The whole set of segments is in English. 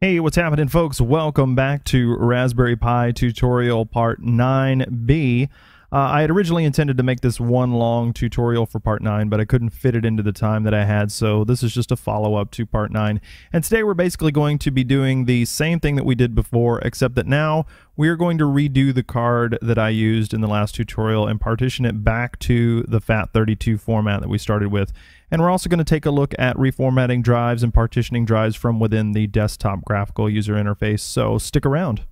Hey, what's happening, folks? Welcome back to Raspberry Pi tutorial part 9b. I had originally intended to make this one long tutorial for part 9, but I couldn't fit it into the time that I had, so this is just a follow-up to part 9. And today we're basically going to be doing the same thing that we did before, except that now we're going to redo the card that I used in the last tutorial and partition it back to the FAT32 format that we started with. And we're also going to take a look at reformatting drives and partitioning drives from within the desktop graphical user interface, so stick around.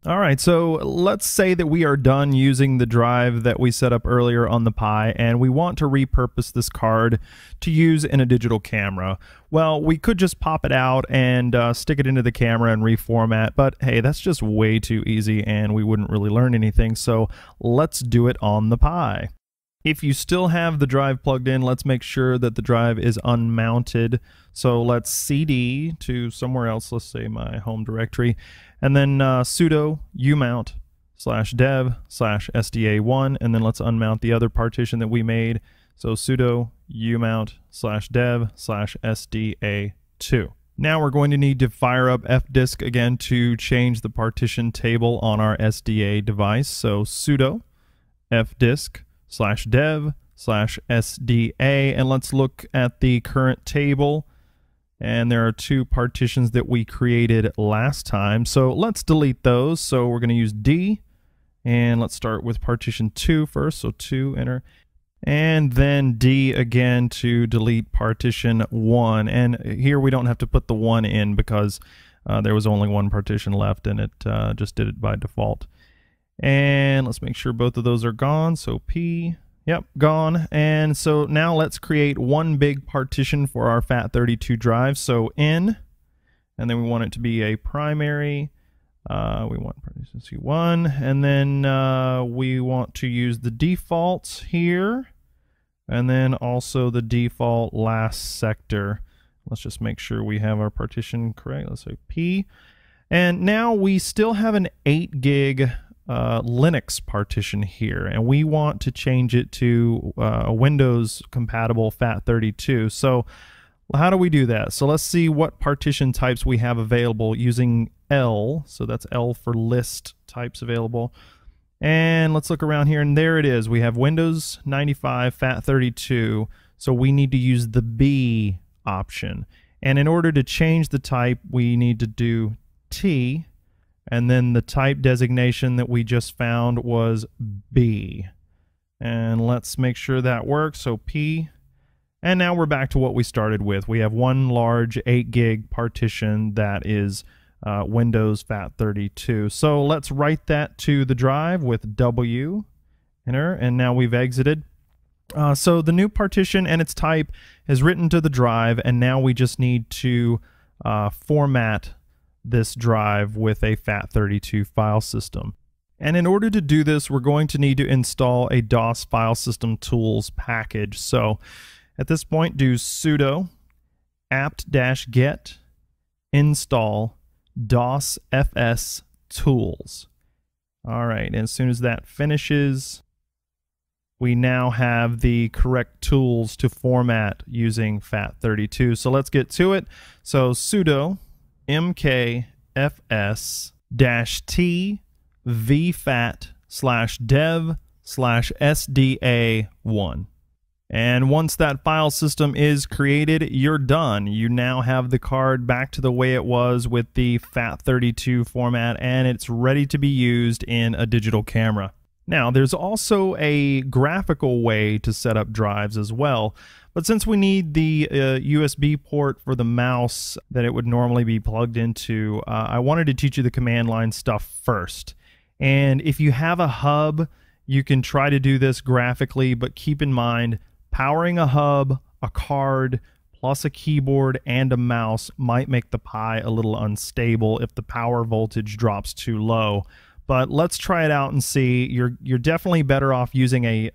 Alright, so let's say that we are done using the drive that we set up earlier on the Pi, and we want to repurpose this card to use in a digital camera. Well, we could just pop it out and stick it into the camera and reformat, but hey, that's just way too easy and we wouldn't really learn anything, so let's do it on the Pi. If you still have the drive plugged in, let's make sure that the drive is unmounted. So let's cd to somewhere else, let's say my home directory, and then sudo umount /dev /sda1, and then let's unmount the other partition that we made. So sudo umount /dev /sda2. Now we're going to need to fire up fdisk again to change the partition table on our SDA device. So sudo fdisk /dev /sda, and let's look at the current table. And there are two partitions that we created last time, so let's delete those. So we're going to use D, and let's start with partition 2 first, so 2, enter, and then D again to delete partition 1. And here we don't have to put the 1 in because there was only one partition left, and it just did it by default. And let's make sure both of those are gone, so P. Yep, gone. And so now let's create one big partition for our FAT32 drive. So N, and then we want it to be a primary. We want partition C1, and then we want to use the defaults here, and then also the default last sector. Let's just make sure we have our partition correct. Let's say P. And now we still have an 8 gig Linux partition here, and we want to change it to a Windows compatible FAT32. So how do we do that? So let's see what partition types we have available using L. So that's L for list types available. And let's look around here, and there it is. We have Windows 95 FAT32. So we need to use the B option. And in order to change the type, we need to do T. And then the type designation that we just found was B. And let's make sure that works. So P. And now we're back to what we started with. We have one large 8 gig partition that is Windows FAT32. So let's write that to the drive with W. Enter. And now we've exited. So the new partition and its type is written to the drive. And now we just need to format this drive with a FAT32 file system. And in order to do this, we're going to need to install a DOS file system tools package. So at this point, do sudo apt-get install DOSFS tools. All right, and as soon as that finishes, we now have the correct tools to format using FAT32. So let's get to it. So sudo mkfs-t vfat/dev/sda1. And once that file system is created, you're done. You now have the card back to the way it was with the FAT32 format, and it's ready to be used in a digital camera. Now, there's also a graphical way to set up drives as well, but since we need the USB port for the mouse that it would normally be plugged into, I wanted to teach you the command line stuff first. And if you have a hub, you can try to do this graphically, but keep in mind, powering a hub, a card, plus a keyboard and a mouse might make the Pi a little unstable if the power voltage drops too low. But let's try it out and see. You're definitely better off using a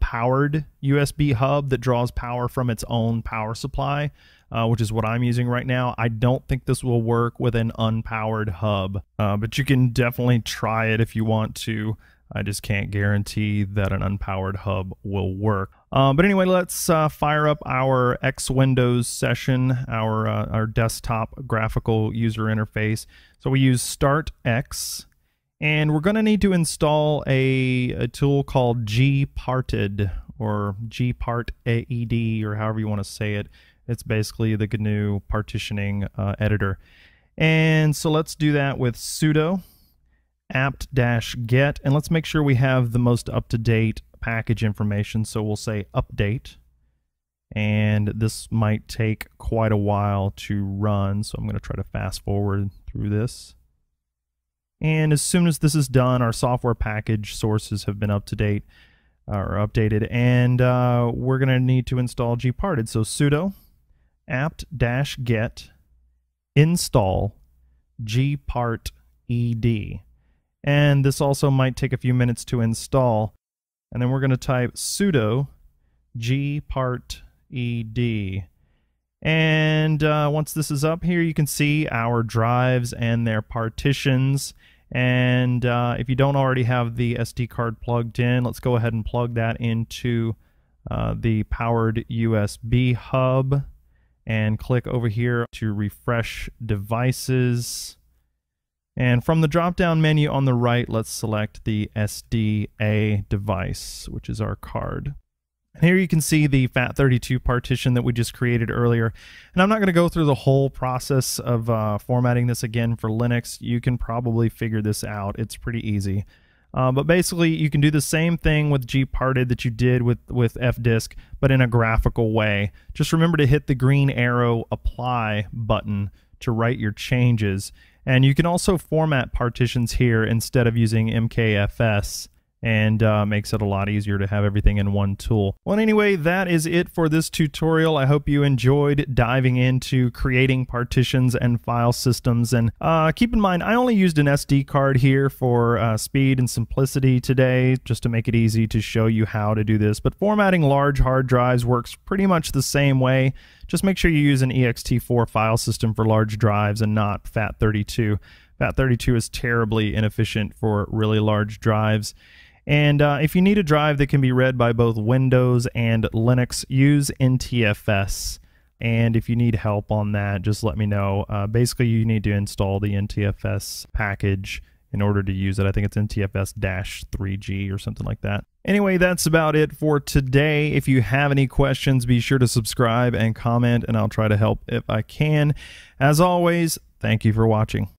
powered USB hub that draws power from its own power supply, which is what I'm using right now. I don't think this will work with an unpowered hub, but you can definitely try it if you want to. I just can't guarantee that an unpowered hub will work. But anyway, let's fire up our X Windows session, our desktop graphical user interface. So we use Start X, and we're going to need to install a tool called Gparted, or Gparted, or however you want to say it. It's basically the GNU partitioning editor. And so let's do that with sudo apt-get, and let's make sure we have the most up-to-date package information. So we'll say update, and this might take quite a while to run, so I'm going to try to fast forward through this. And as soon as this is done, our software package sources have been up-to-date or updated, and we're going to need to install Gparted. So sudo apt-get install Gparted. And this also might take a few minutes to install. And then we're going to type sudo Gparted. And once this is up here, you can see our drives and their partitions. And if you don't already have the SD card plugged in, let's go ahead and plug that into the powered USB hub and click over here to refresh devices. And from the drop-down menu on the right, let's select the SDA device, which is our card. And here you can see the FAT32 partition that we just created earlier. And I'm not going to go through the whole process of formatting this again for Linux. You can probably figure this out. It's pretty easy. But basically, you can do the same thing with Gparted that you did with fdisk, but in a graphical way. Just remember to hit the green arrow apply button to write your changes. And you can also format partitions here instead of using MKFS, and makes it a lot easier to have everything in one tool. Well, anyway, that is it for this tutorial. I hope you enjoyed diving into creating partitions and file systems. And keep in mind, I only used an SD card here for speed and simplicity today, just to make it easy to show you how to do this. But formatting large hard drives works pretty much the same way. Just make sure you use an ext4 file system for large drives and not FAT32. FAT32 is terribly inefficient for really large drives. And if you need a drive that can be read by both Windows and Linux, use NTFS. And if you need help on that, just let me know. Basically, you need to install the NTFS package in order to use it. I think it's NTFS-3G or something like that. Anyway, that's about it for today. If you have any questions, be sure to subscribe and comment, and I'll try to help if I can. As always, thank you for watching.